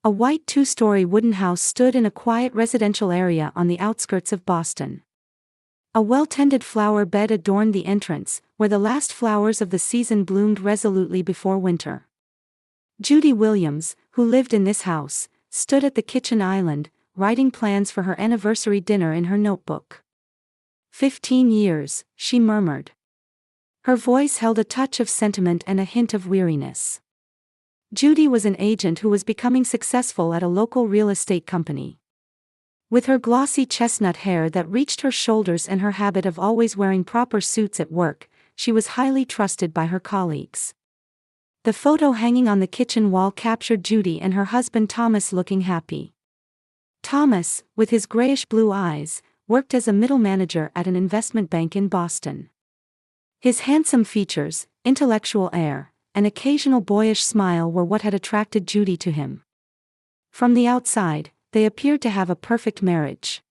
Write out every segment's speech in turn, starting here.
A white two-story wooden house stood in a quiet residential area on the outskirts of Boston. A well-tended flower bed adorned the entrance, where the last flowers of the season bloomed resolutely before winter. Judy Williams, who lived in this house, stood at the kitchen island, writing plans for her anniversary dinner in her notebook. 15 years, she murmured. Her voice held a touch of sentiment and a hint of weariness. Judy was an agent who was becoming successful at a local real estate company. With her glossy chestnut hair that reached her shoulders and her habit of always wearing proper suits at work, she was highly trusted by her colleagues. The photo hanging on the kitchen wall captured Judy and her husband Thomas looking happy. Thomas, with his grayish-blue eyes, worked as a middle manager at an investment bank in Boston. His handsome features, intellectual air, and occasional boyish smile were what had attracted Judy to him. From the outside, they appeared to have a perfect marriage.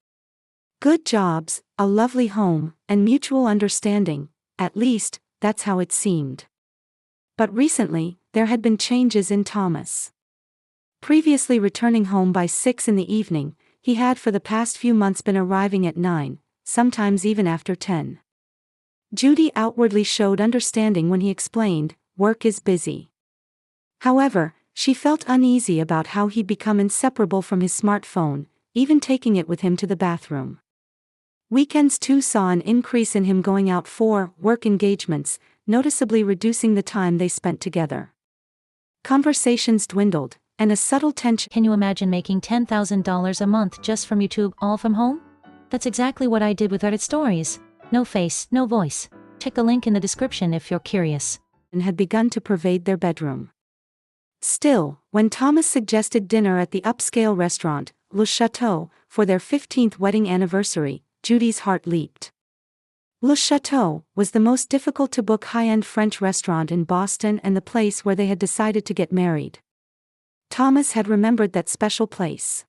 Good jobs, a lovely home, and mutual understanding, at least, that's how it seemed. But recently, there had been changes in Thomas. Previously returning home by 6 in the evening, he had for the past few months been arriving at 9, sometimes even after 10. Judy outwardly showed understanding when he explained, "Work is busy." However, she felt uneasy about how he'd become inseparable from his smartphone, even taking it with him to the bathroom. Weekends too saw an increase in him going out for work engagements, noticeably reducing the time they spent together. Conversations dwindled, and a subtle tension. Can you imagine making $10,000 a month just from YouTube, all from home? That's exactly what I did with Narrated Stories. No face, no voice. Check the link in the description if you're curious. And had begun to pervade their bedroom. Still, when Thomas suggested dinner at the upscale restaurant, Le Chateau, for their 15th wedding anniversary, Judy's heart leaped. Le Chateau was the most difficult-to-book high-end French restaurant in Boston and the place where they had decided to get married. Thomas had remembered that special place.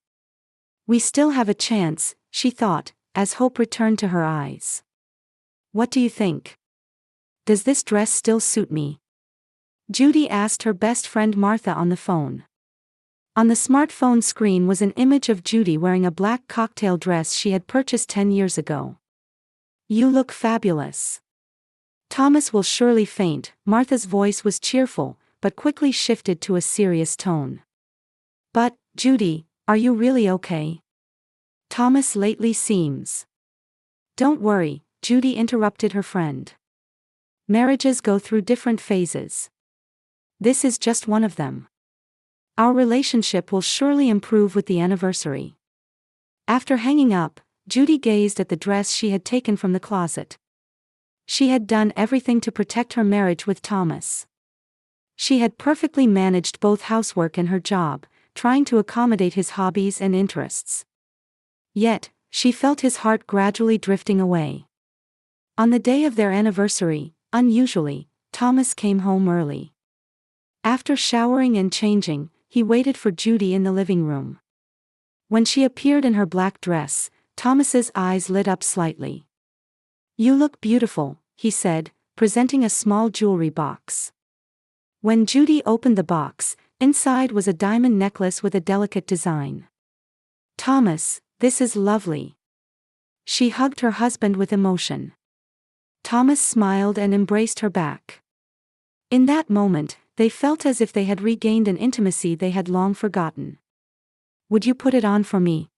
We still have a chance, she thought, as hope returned to her eyes. What do you think? Does this dress still suit me? Judy asked her best friend Martha on the phone. On the smartphone screen was an image of Judy wearing a black cocktail dress she had purchased 10 years ago. You look fabulous. Thomas will surely faint. Martha's voice was cheerful, but quickly shifted to a serious tone. But, Judy, are you really okay? Thomas lately seems. Don't worry, Judy interrupted her friend. Marriages go through different phases. This is just one of them. Our relationship will surely improve with the anniversary. After hanging up, Judy gazed at the dress she had taken from the closet. She had done everything to protect her marriage with Thomas. She had perfectly managed both housework and her job, trying to accommodate his hobbies and interests. Yet, she felt his heart gradually drifting away. On the day of their anniversary, unusually, Thomas came home early. After showering and changing, he waited for Judy in the living room. When she appeared in her black dress, Thomas's eyes lit up slightly. You look beautiful, he said, presenting a small jewelry box. When Judy opened the box, inside was a diamond necklace with a delicate design. Thomas, this is lovely. She hugged her husband with emotion. Thomas smiled and embraced her back. In that moment, they felt as if they had regained an intimacy they had long forgotten. Would you put it on for me?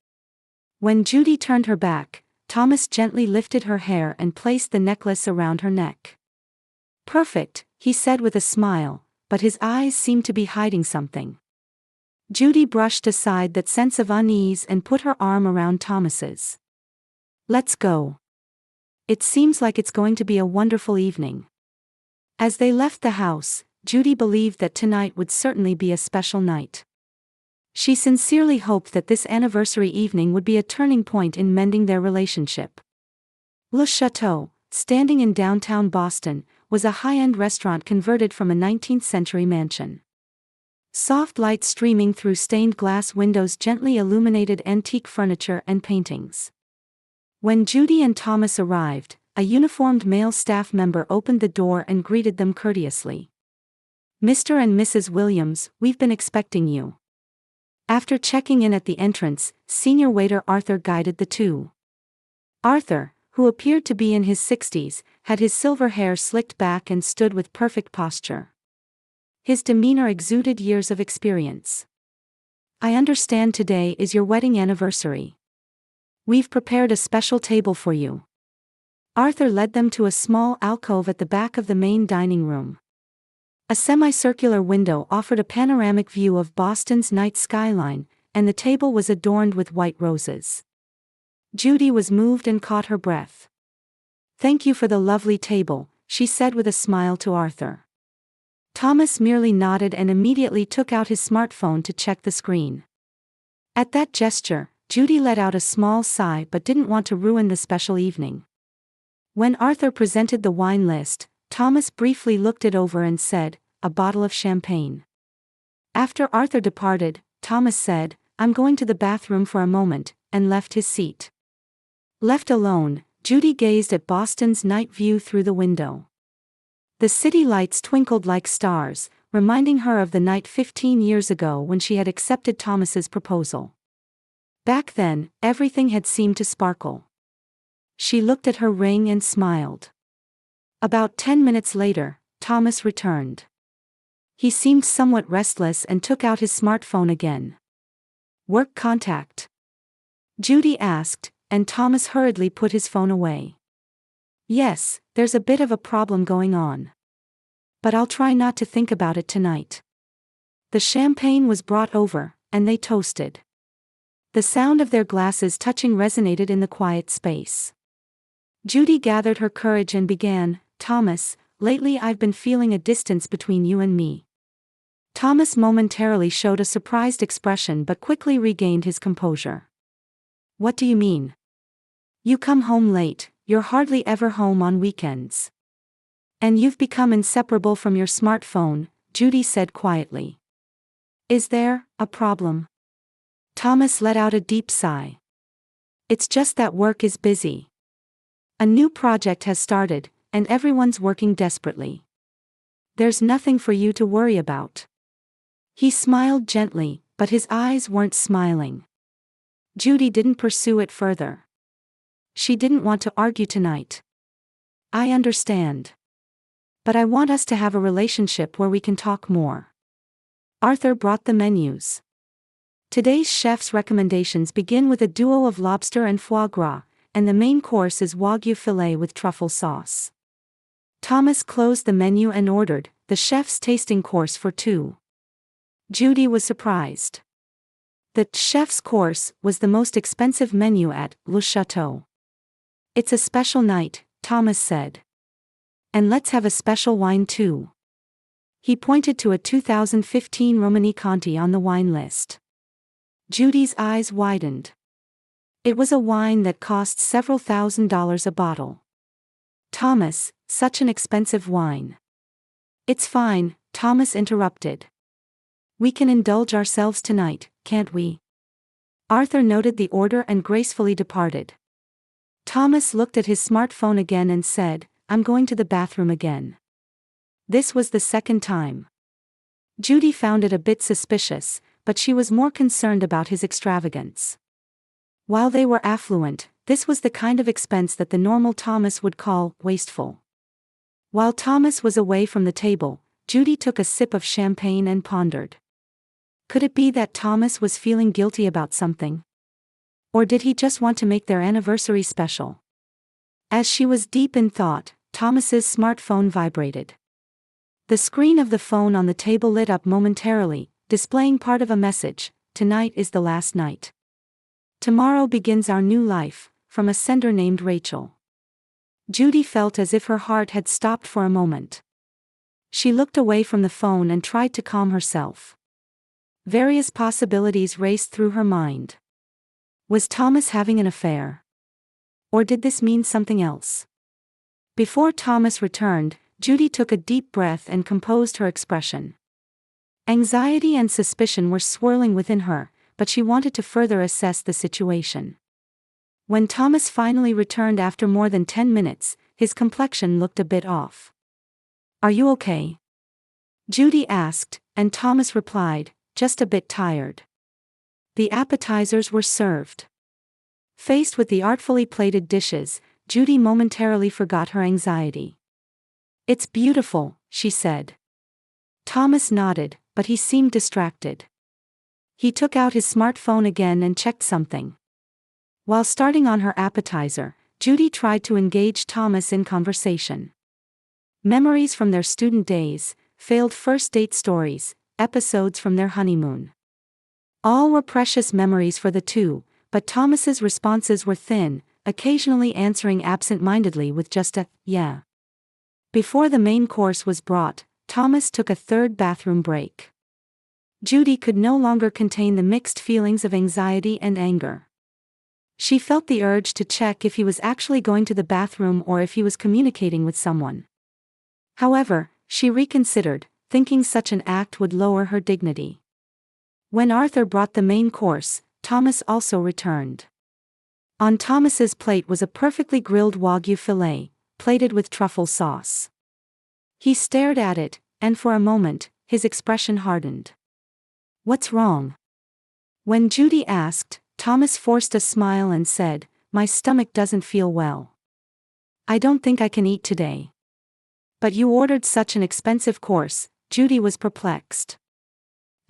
When Judy turned her back, Thomas gently lifted her hair and placed the necklace around her neck. Perfect, he said with a smile, but his eyes seemed to be hiding something. Judy brushed aside that sense of unease and put her arm around Thomas's. Let's go. It seems like it's going to be a wonderful evening. As they left the house, Judy believed that tonight would certainly be a special night. She sincerely hoped that this anniversary evening would be a turning point in mending their relationship. Le Chateau, standing in downtown Boston, was a high-end restaurant converted from a 19th-century mansion. Soft light streaming through stained glass windows gently illuminated antique furniture and paintings. When Judy and Thomas arrived, a uniformed male staff member opened the door and greeted them courteously. Mr. and Mrs. Williams, we've been expecting you. After checking in at the entrance, senior waiter Arthur guided the two. Arthur, who appeared to be in his 60s, had his silver hair slicked back and stood with perfect posture. His demeanor exuded years of experience. "I understand today is your wedding anniversary. We've prepared a special table for you." Arthur led them to a small alcove at the back of the main dining room. A semicircular window offered a panoramic view of Boston's night skyline, and the table was adorned with white roses. Judy was moved and caught her breath. "Thank you for the lovely table," she said with a smile to Arthur. Thomas merely nodded and immediately took out his smartphone to check the screen. At that gesture, Judy let out a small sigh but didn't want to ruin the special evening. When Arthur presented the wine list, Thomas briefly looked it over and said, "A bottle of champagne." After Arthur departed, Thomas said, "I'm going to the bathroom for a moment," and left his seat. Left alone, Judy gazed at Boston's night view through the window. The city lights twinkled like stars, reminding her of the night 15 years ago when she had accepted Thomas's proposal. Back then, everything had seemed to sparkle. She looked at her ring and smiled. About 10 minutes later, Thomas returned. He seemed somewhat restless and took out his smartphone again. "Work contact?" Judy asked, and Thomas hurriedly put his phone away. "Yes, there's a bit of a problem going on. But I'll try not to think about it tonight." The champagne was brought over, and they toasted. The sound of their glasses touching resonated in the quiet space. Judy gathered her courage and began, "Thomas, lately I've been feeling a distance between you and me." Thomas momentarily showed a surprised expression but quickly regained his composure. "What do you mean? You come home late, you're hardly ever home on weekends. And you've become inseparable from your smartphone," Judy said quietly. "Is there a problem?" Thomas let out a deep sigh. "It's just that work is busy. A new project has started, and everyone's working desperately. There's nothing for you to worry about." He smiled gently, but his eyes weren't smiling. Judy didn't pursue it further. She didn't want to argue tonight. "I understand. But I want us to have a relationship where we can talk more." Arthur brought the menus. Today's chef's recommendations begin with a duo of lobster and foie gras, and the main course is Wagyu filet with truffle sauce. Thomas closed the menu and ordered the chef's tasting course for two. Judy was surprised. The chef's course was the most expensive menu at Le Chateau. "It's a special night," Thomas said. "And let's have a special wine too." He pointed to a 2015 Romani Conti on the wine list. Judy's eyes widened. It was a wine that cost several $1,000s a bottle. "Thomas, such an expensive wine." "It's fine," Thomas interrupted. "We can indulge ourselves tonight, can't we?" Arthur noted the order and gracefully departed. Thomas looked at his smartphone again and said, "I'm going to the bathroom again." This was the second time. Judy found it a bit suspicious, but she was more concerned about his extravagance. While they were affluent, this was the kind of expense that the normal Thomas would call wasteful. While Thomas was away from the table, Judy took a sip of champagne and pondered. Could it be that Thomas was feeling guilty about something? Or did he just want to make their anniversary special? As she was deep in thought, Thomas's smartphone vibrated. The screen of the phone on the table lit up momentarily, displaying part of a message: "Tonight is the last night. Tomorrow begins our new life," from a sender named Rachel. Judy felt as if her heart had stopped for a moment. She looked away from the phone and tried to calm herself. Various possibilities raced through her mind. Was Thomas having an affair? Or did this mean something else? Before Thomas returned, Judy took a deep breath and composed her expression. Anxiety and suspicion were swirling within her, but she wanted to further assess the situation. When Thomas finally returned after more than 10 minutes, his complexion looked a bit off. "Are you okay?" Judy asked, and Thomas replied, "Just a bit tired." The appetizers were served. Faced with the artfully plated dishes, Judy momentarily forgot her anxiety. "It's beautiful," she said. Thomas nodded, but he seemed distracted. He took out his smartphone again and checked something. While starting on her appetizer, Judy tried to engage Thomas in conversation. Memories from their student days, failed first date stories, episodes from their honeymoon. All were precious memories for the two, but Thomas's responses were thin, occasionally answering absent-mindedly with just a "yeah." Before the main course was brought, Thomas took a third bathroom break. Judy could no longer contain the mixed feelings of anxiety and anger. She felt the urge to check if he was actually going to the bathroom or if he was communicating with someone. However, she reconsidered, thinking such an act would lower her dignity. When Arthur brought the main course, Thomas also returned. On Thomas's plate was a perfectly grilled Wagyu fillet, plated with truffle sauce. He stared at it, and for a moment, his expression hardened. "What's wrong?" When Judy asked, Thomas forced a smile and said, "My stomach doesn't feel well. I don't think I can eat today." "But you ordered such an expensive course," Judy was perplexed.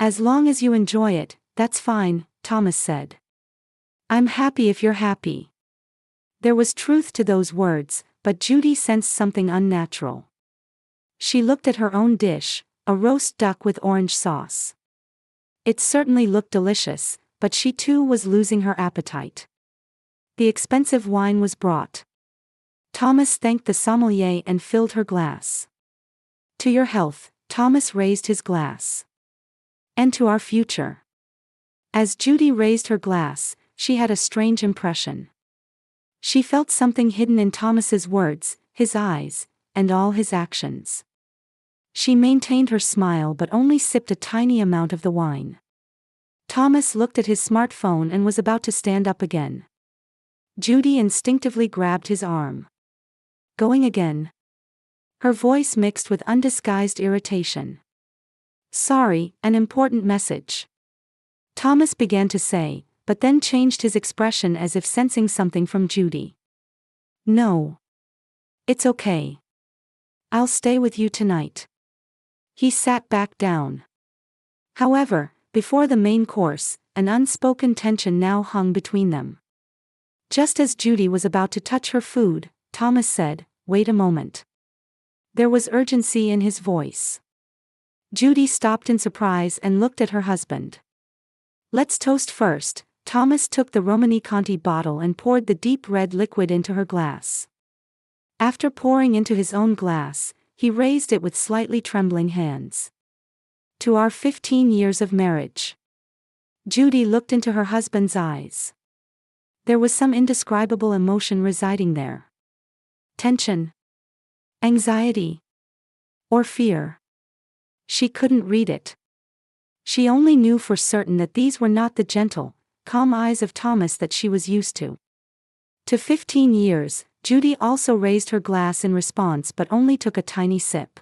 "As long as you enjoy it, that's fine," Thomas said. "I'm happy if you're happy." There was truth to those words, but Judy sensed something unnatural. She looked at her own dish, a roast duck with orange sauce. It certainly looked delicious, but she too was losing her appetite. The expensive wine was brought. Thomas thanked the sommelier and filled her glass. "To your health," Thomas raised his glass. "And to our future." As Judy raised her glass, she had a strange impression. She felt something hidden in Thomas's words, his eyes, and all his actions. She maintained her smile but only sipped a tiny amount of the wine. Thomas looked at his smartphone and was about to stand up again. Judy instinctively grabbed his arm. "Going again?" Her voice mixed with undisguised irritation. "Sorry, an important message," Thomas began to say, but then changed his expression as if sensing something from Judy. "No. It's okay. I'll stay with you tonight." He sat back down. However, before the main course, an unspoken tension now hung between them. Just as Judy was about to touch her food, Thomas said, "Wait a moment." There was urgency in his voice. Judy stopped in surprise and looked at her husband. "Let's toast first." Thomas took the Romani Conti bottle and poured the deep red liquid into her glass. After pouring into his own glass, he raised it with slightly trembling hands. "To our 15 years of marriage." Judy looked into her husband's eyes. There was some indescribable emotion residing there. Tension, anxiety, or fear. She couldn't read it. She only knew for certain that these were not the gentle, calm eyes of Thomas that she was used to. To 15 years, Judy also raised her glass in response but only took a tiny sip.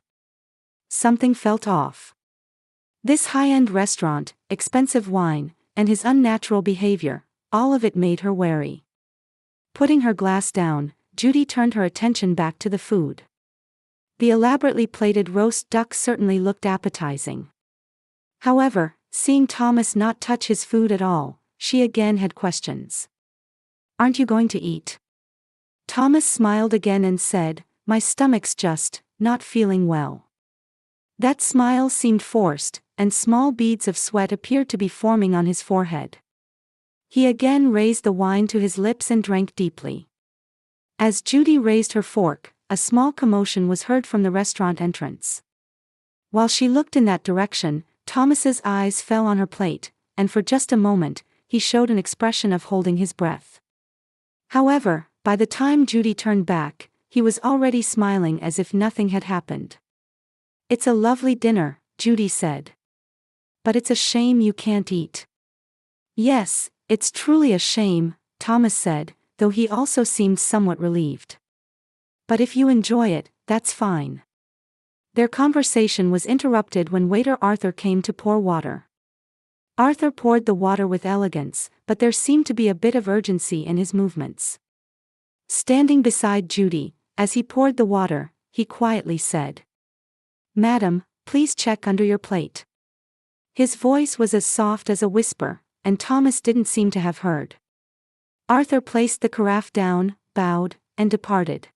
Something felt off. This high-end restaurant, expensive wine, and his unnatural behavior, all of it made her wary. Putting her glass down, Judy turned her attention back to the food. The elaborately plated roast duck certainly looked appetizing. However, seeing Thomas not touch his food at all, she again had questions. "Aren't you going to eat?" Thomas smiled again and said, "My stomach's just not feeling well." That smile seemed forced, and small beads of sweat appeared to be forming on his forehead. He again raised the wine to his lips and drank deeply. As Judy raised her fork, a small commotion was heard from the restaurant entrance. While she looked in that direction, Thomas's eyes fell on her plate, and for just a moment, he showed an expression of holding his breath. However, by the time Judy turned back, he was already smiling as if nothing had happened. "It's a lovely dinner," Judy said. "But it's a shame you can't eat." "Yes, it's truly a shame," Thomas said, though he also seemed somewhat relieved. "But if you enjoy it, that's fine." Their conversation was interrupted when waiter Arthur came to pour water. Arthur poured the water with elegance, but there seemed to be a bit of urgency in his movements. Standing beside Judy, as he poured the water, he quietly said, "Madam, please check under your plate." His voice was as soft as a whisper, and Thomas didn't seem to have heard. Arthur placed the carafe down, bowed, and departed.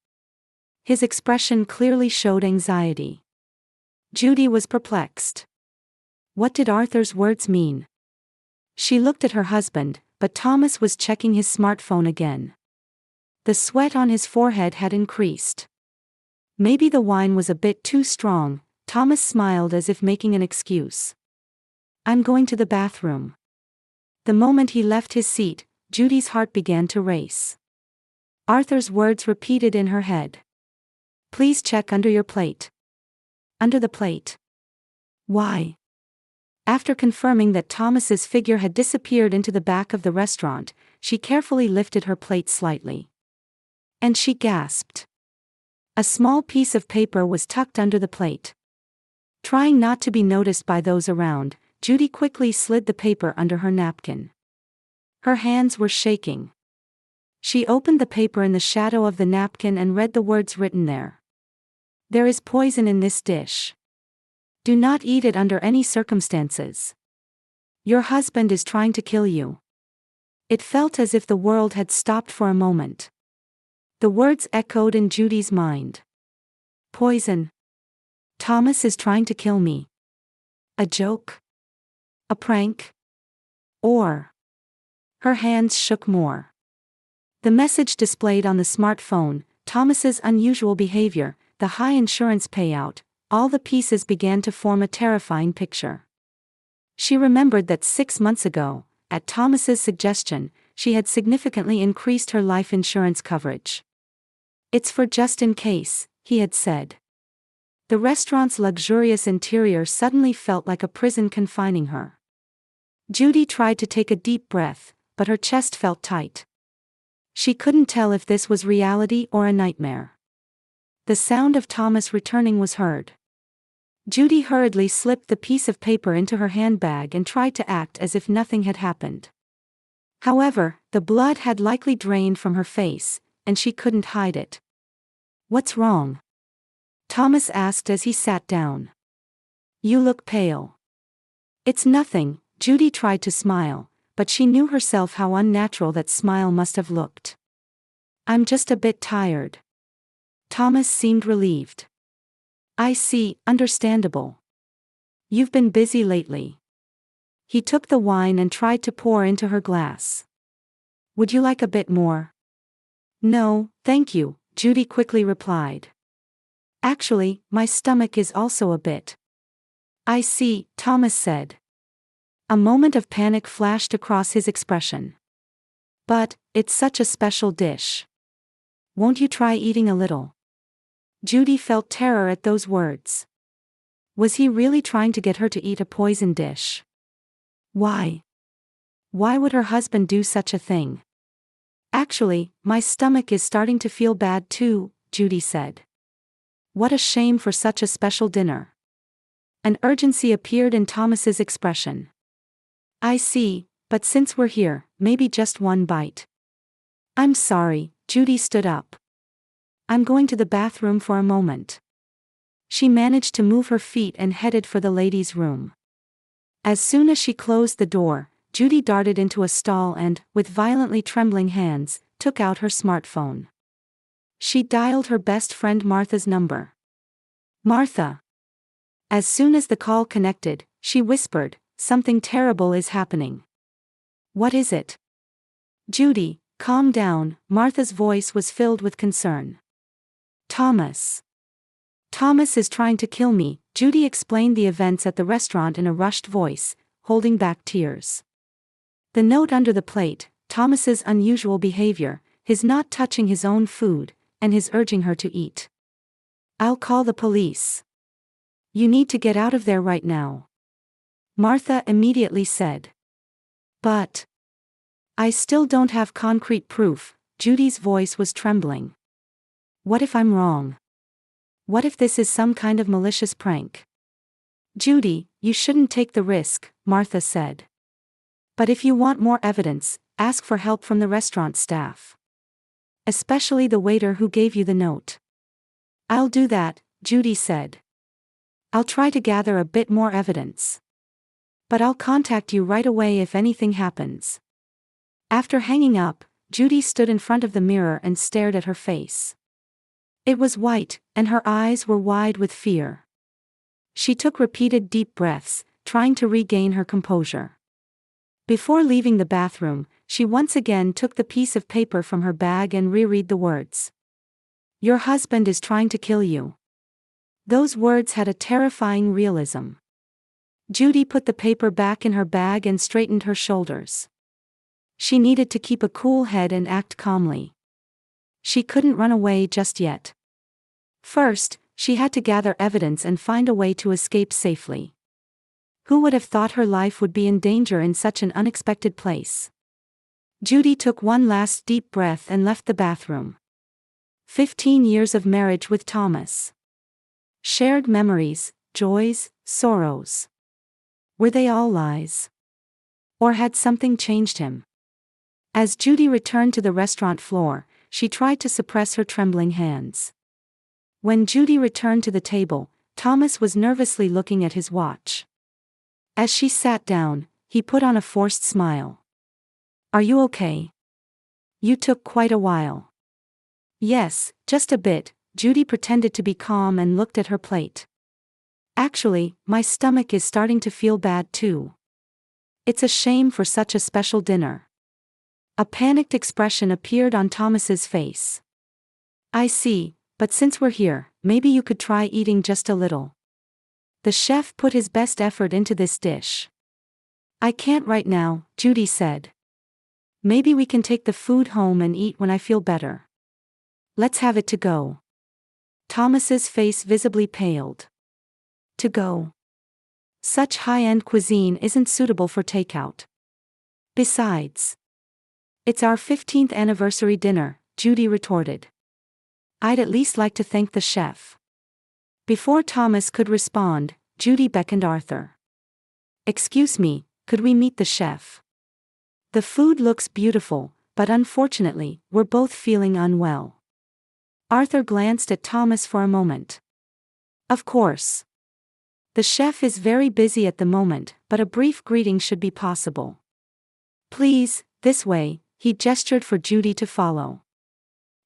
His expression clearly showed anxiety. Judy was perplexed. What did Arthur's words mean? She looked at her husband, but Thomas was checking his smartphone again. The sweat on his forehead had increased. Maybe the wine was a bit too strong. Thomas smiled as if making an excuse. "I'm going to the bathroom." The moment he left his seat, Judy's heart began to race. Arthur's words repeated in her head. "Please check under your plate." Under the plate? Why? After confirming that Thomas's figure had disappeared into the back of the restaurant, she carefully lifted her plate slightly. And she gasped. A small piece of paper was tucked under the plate. Trying not to be noticed by those around, Judy quickly slid the paper under her napkin. Her hands were shaking. She opened the paper in the shadow of the napkin and read the words written there. "There is poison in this dish. Do not eat it under any circumstances. Your husband is trying to kill you." It felt as if the world had stopped for a moment. The words echoed in Judy's mind. Poison. Thomas is trying to kill me. A joke? A prank? Or? Her hands shook more. The message displayed on the smartphone, Thomas's unusual behavior, the high insurance payout, all the pieces began to form a terrifying picture. She remembered that 6 months ago, at Thomas's suggestion, she had significantly increased her life insurance coverage. "It's for just in case," he had said. The restaurant's luxurious interior suddenly felt like a prison confining her. Judy tried to take a deep breath, but her chest felt tight. She couldn't tell if this was reality or a nightmare. The sound of Thomas returning was heard. Judy hurriedly slipped the piece of paper into her handbag and tried to act as if nothing had happened. However, the blood had likely drained from her face, and she couldn't hide it. "What's wrong?" Thomas asked as he sat down. "You look pale." "It's nothing," Judy tried to smile, but she knew herself how unnatural that smile must have looked. "I'm just a bit tired." Thomas seemed relieved. "I see, understandable. You've been busy lately." He took the wine and tried to pour into her glass. "Would you like a bit more?" "No, thank you," Judy quickly replied. "Actually, my stomach is also a bit." "I see," Thomas said. A moment of panic flashed across his expression. "But, it's such a special dish. Won't you try eating a little?" Judy felt terror at those words. Was he really trying to get her to eat a poison dish? Why? Why would her husband do such a thing? "Actually, my stomach is starting to feel bad too," Judy said. What a shame for such a special dinner. An urgency appeared in Thomas's expression. "I see, but since we're here, maybe just one bite." "I'm sorry," Judy stood up. "I'm going to the bathroom for a moment." She managed to move her feet and headed for the ladies' room. As soon as she closed the door, Judy darted into a stall and, with violently trembling hands, took out her smartphone. She dialed her best friend Martha's number. "Martha." As soon as the call connected, she whispered, "Something terrible is happening." "What is it?" "Judy, calm down," Martha's voice was filled with concern. "Thomas. Thomas is trying to kill me," Judy explained the events at the restaurant in a rushed voice, holding back tears. The note under the plate, Thomas's unusual behavior, his not touching his own food, and his urging her to eat. "I'll call the police. You need to get out of there right now," Martha immediately said. "But I still don't have concrete proof," Judy's voice was trembling. "What if I'm wrong? What if this is some kind of malicious prank?" "Judy, you shouldn't take the risk," Martha said. But if you want more evidence, ask for help from the restaurant staff. Especially the waiter who gave you the note. I'll do that, Judy said. I'll try to gather a bit more evidence. But I'll contact you right away if anything happens. After hanging up, Judy stood in front of the mirror and stared at her face. It was white, and her eyes were wide with fear. She took repeated deep breaths, trying to regain her composure. Before leaving the bathroom, she once again took the piece of paper from her bag and reread the words. Your husband is trying to kill you. Those words had a terrifying realism. Judy put the paper back in her bag and straightened her shoulders. She needed to keep a cool head and act calmly. She couldn't run away just yet. First, she had to gather evidence and find a way to escape safely. Who would have thought her life would be in danger in such an unexpected place? Judy took one last deep breath and left the bathroom. 15 years of marriage with Thomas. Shared memories, joys, sorrows. Were they all lies? Or had something changed him? As Judy returned to the restaurant floor, she tried to suppress her trembling hands. When Judy returned to the table, Thomas was nervously looking at his watch. As she sat down, he put on a forced smile. Are you okay? You took quite a while. Yes, just a bit, Judy pretended to be calm and looked at her plate. Actually, my stomach is starting to feel bad too. It's a shame for such a special dinner. A panicked expression appeared on Thomas's face. I see, but since we're here, maybe you could try eating just a little. The chef put his best effort into this dish. I can't right now, Judy said. Maybe we can take the food home and eat when I feel better. Let's have it to go. Thomas's face visibly paled. To go. Such high-end cuisine isn't suitable for takeout. Besides, it's our 15th anniversary dinner, Judy retorted. I'd at least like to thank the chef. Before Thomas could respond, Judy beckoned Arthur. Excuse me, could we meet the chef? The food looks beautiful, but unfortunately, we're both feeling unwell. Arthur glanced at Thomas for a moment. Of course. The chef is very busy at the moment, but a brief greeting should be possible. Please, this way, he gestured for Judy to follow.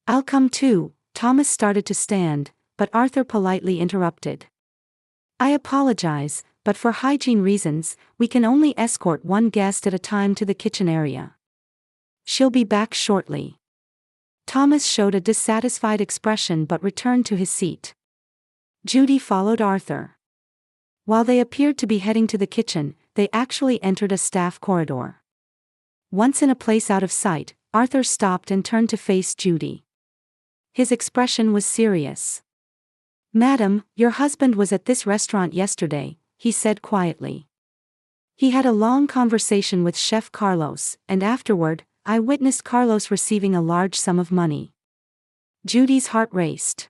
I'll come too. Thomas started to stand, but Arthur politely interrupted. I apologize, but for hygiene reasons, we can only escort one guest at a time to the kitchen area. She'll be back shortly. Thomas showed a dissatisfied expression but returned to his seat. Judy followed Arthur. While they appeared to be heading to the kitchen, they actually entered a staff corridor. Once in a place out of sight, Arthur stopped and turned to face Judy. His expression was serious. Madam, your husband was at this restaurant yesterday, he said quietly. He had a long conversation with Chef Carlos, and afterward, I witnessed Carlos receiving a large sum of money. Judy's heart raced.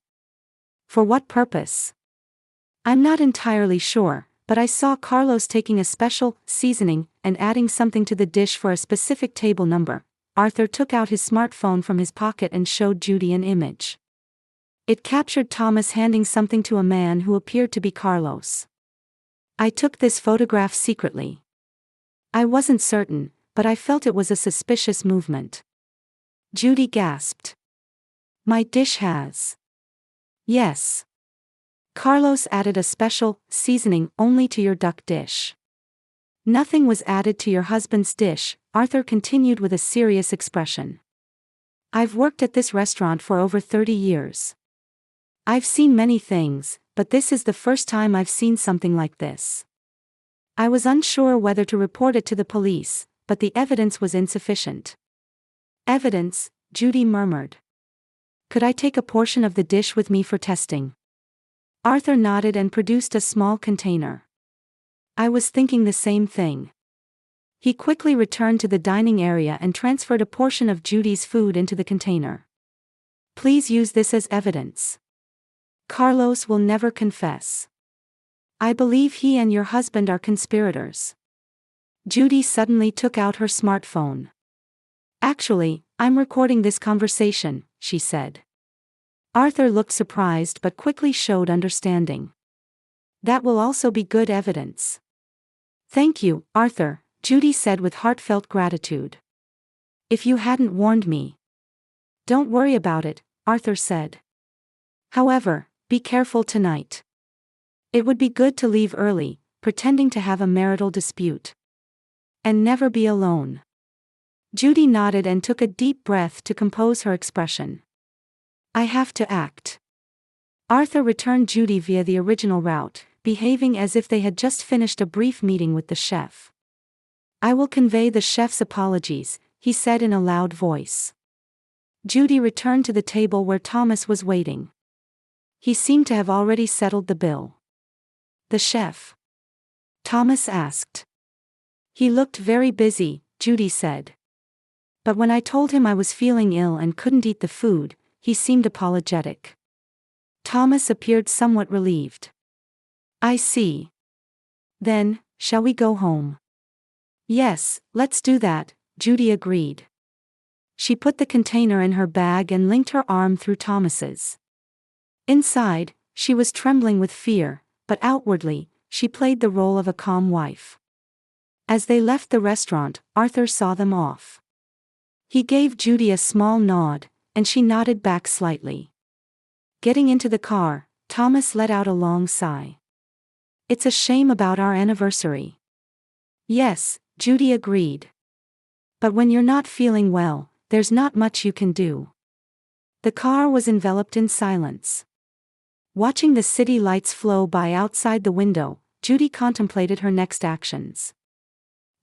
For what purpose? I'm not entirely sure, but I saw Carlos taking a special seasoning and adding something to the dish for a specific table number. Arthur took out his smartphone from his pocket and showed Judy an image. It captured Thomas handing something to a man who appeared to be Carlos. I took this photograph secretly. I wasn't certain, but I felt it was a suspicious movement. Judy gasped. My dish has. Yes. Carlos added a special seasoning only to your duck dish. Nothing was added to your husband's dish, Arthur continued with a serious expression. I've worked at this restaurant for over 30 years. I've seen many things, but this is the first time I've seen something like this. I was unsure whether to report it to the police, but the evidence was insufficient. Evidence, Judy murmured. Could I take a portion of the dish with me for testing? Arthur nodded and produced a small container. I was thinking the same thing. He quickly returned to the dining area and transferred a portion of Judy's food into the container. Please use this as evidence. Carlos will never confess. I believe he and your husband are conspirators. Judy suddenly took out her smartphone. Actually, I'm recording this conversation, she said. Arthur looked surprised but quickly showed understanding. That will also be good evidence. Thank you, Arthur, Judy said with heartfelt gratitude. If you hadn't warned me. Don't worry about it, Arthur said. However, be careful tonight. It would be good to leave early, pretending to have a marital dispute. And never be alone. Judy nodded and took a deep breath to compose her expression. I have to act. Arthur returned Judy via the original route, behaving as if they had just finished a brief meeting with the chef. I will convey the chef's apologies, he said in a loud voice. Judy returned to the table where Thomas was waiting. He seemed to have already settled the bill. The chef? Thomas asked. He looked very busy, Judy said. But when I told him I was feeling ill and couldn't eat the food, he seemed apologetic. Thomas appeared somewhat relieved. I see. Then, shall we go home? Yes, let's do that, Judy agreed. She put the container in her bag and linked her arm through Thomas's. Inside, she was trembling with fear, but outwardly, she played the role of a calm wife. As they left the restaurant, Arthur saw them off. He gave Judy a small nod, and she nodded back slightly. Getting into the car, Thomas let out a long sigh. It's a shame about our anniversary. Yes, Judy agreed. But when you're not feeling well, there's not much you can do. The car was enveloped in silence. Watching the city lights flow by outside the window, Judy contemplated her next actions.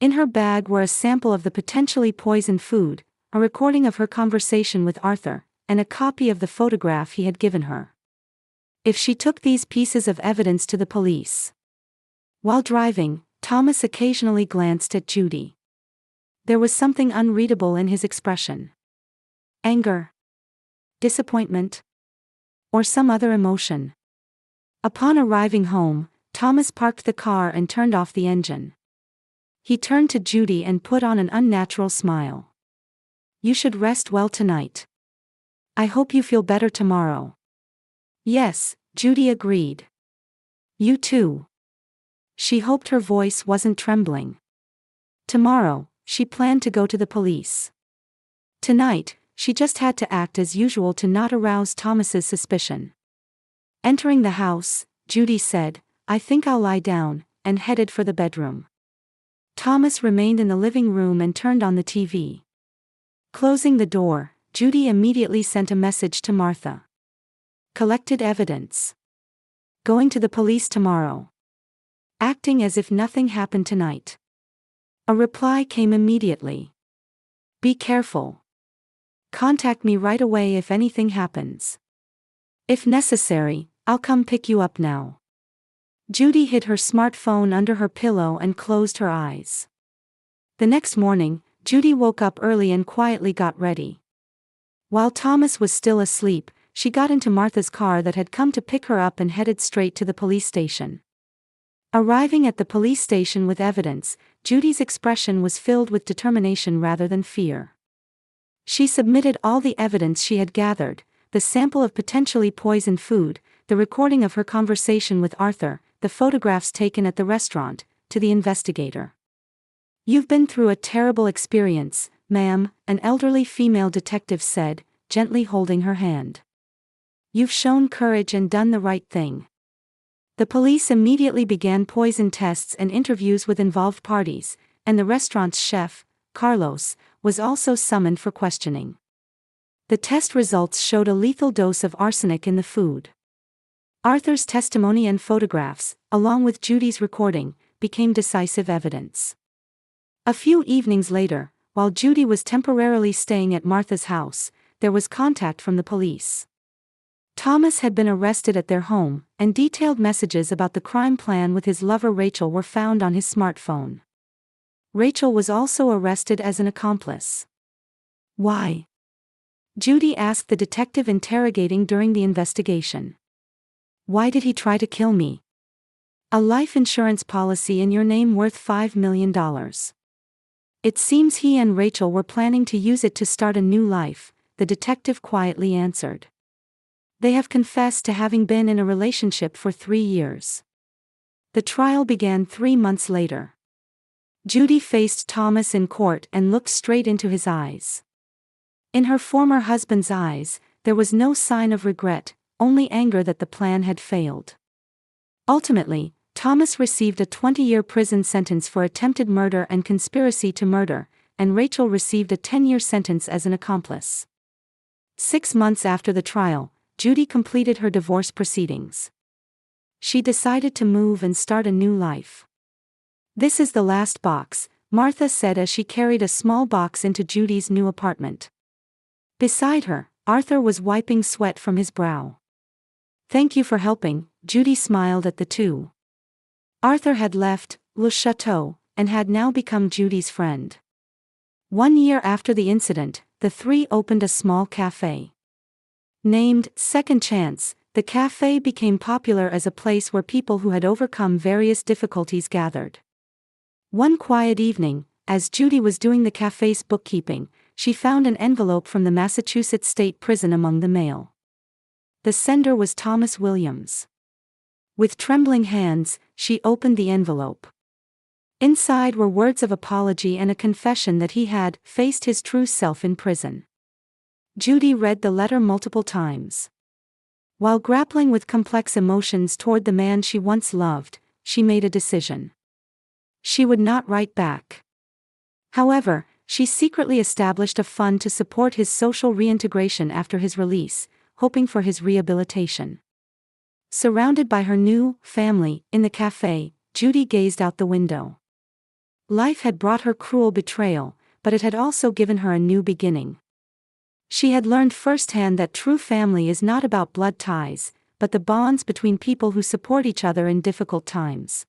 In her bag were a sample of the potentially poisoned food, a recording of her conversation with Arthur, and a copy of the photograph he had given her. If she took these pieces of evidence to the police. While driving, Thomas occasionally glanced at Judy. There was something unreadable in his expression. Anger. Disappointment. Or some other emotion. Upon arriving home, Thomas parked the car and turned off the engine. He turned to Judy and put on an unnatural smile. You should rest well tonight. I hope you feel better tomorrow. Yes, Judy agreed. You too. She hoped her voice wasn't trembling. Tomorrow, she planned to go to the police. Tonight, she just had to act as usual to not arouse Thomas's suspicion. Entering the house, Judy said, I think I'll lie down, and headed for the bedroom. Thomas remained in the living room and turned on the TV. Closing the door, Judy immediately sent a message to Martha. Collected evidence. Going to the police tomorrow. Acting as if nothing happened tonight. A reply came immediately. Be careful. Contact me right away if anything happens. If necessary, I'll come pick you up now. Judy hid her smartphone under her pillow and closed her eyes. The next morning, Judy woke up early and quietly got ready. While Thomas was still asleep, she got into Martha's car that had come to pick her up and headed straight to the police station. Arriving at the police station with evidence, Judy's expression was filled with determination rather than fear. She submitted all the evidence she had gathered, the sample of potentially poisoned food, the recording of her conversation with Arthur, the photographs taken at the restaurant, to the investigator. You've been through a terrible experience, ma'am, an elderly female detective said, gently holding her hand. You've shown courage and done the right thing. The police immediately began poison tests and interviews with involved parties, and the restaurant's chef, Carlos, was also summoned for questioning. The test results showed a lethal dose of arsenic in the food. Arthur's testimony and photographs, along with Judy's recording, became decisive evidence. A few evenings later, while Judy was temporarily staying at Martha's house, there was contact from the police. Thomas had been arrested at their home, and detailed messages about the crime plan with his lover Rachel were found on his smartphone. Rachel was also arrested as an accomplice. Why? Judy asked the detective interrogating during the investigation. Why did he try to kill me? A life insurance policy in your name worth $5 million. It seems he and Rachel were planning to use it to start a new life, the detective quietly answered. They have confessed to having been in a relationship for 3 years. The trial began 3 months later. Judy faced Thomas in court and looked straight into his eyes. In her former husband's eyes, there was no sign of regret, only anger that the plan had failed. Ultimately, Thomas received a 20-year prison sentence for attempted murder and conspiracy to murder, and Rachel received a 10-year sentence as an accomplice. 6 months after the trial, Judy completed her divorce proceedings. She decided to move and start a new life. "This is the last box," Martha said as she carried a small box into Judy's new apartment. Beside her, Arthur was wiping sweat from his brow. "Thank you for helping," Judy smiled at the two. Arthur had left Le Chateau and had now become Judy's friend. 1 year after the incident, the three opened a small cafe. Named Second Chance, the cafe became popular as a place where people who had overcome various difficulties gathered. One quiet evening, as Judy was doing the cafe's bookkeeping, she found an envelope from the Massachusetts State Prison among the mail. The sender was Thomas Williams. With trembling hands, she opened the envelope. Inside were words of apology and a confession that he had faced his true self in prison. Judy read the letter multiple times. While grappling with complex emotions toward the man she once loved, she made a decision. She would not write back. However, she secretly established a fund to support his social reintegration after his release, hoping for his rehabilitation. Surrounded by her new family in the cafe, Judy gazed out the window. Life had brought her cruel betrayal, but it had also given her a new beginning. She had learned firsthand that true family is not about blood ties, but the bonds between people who support each other in difficult times.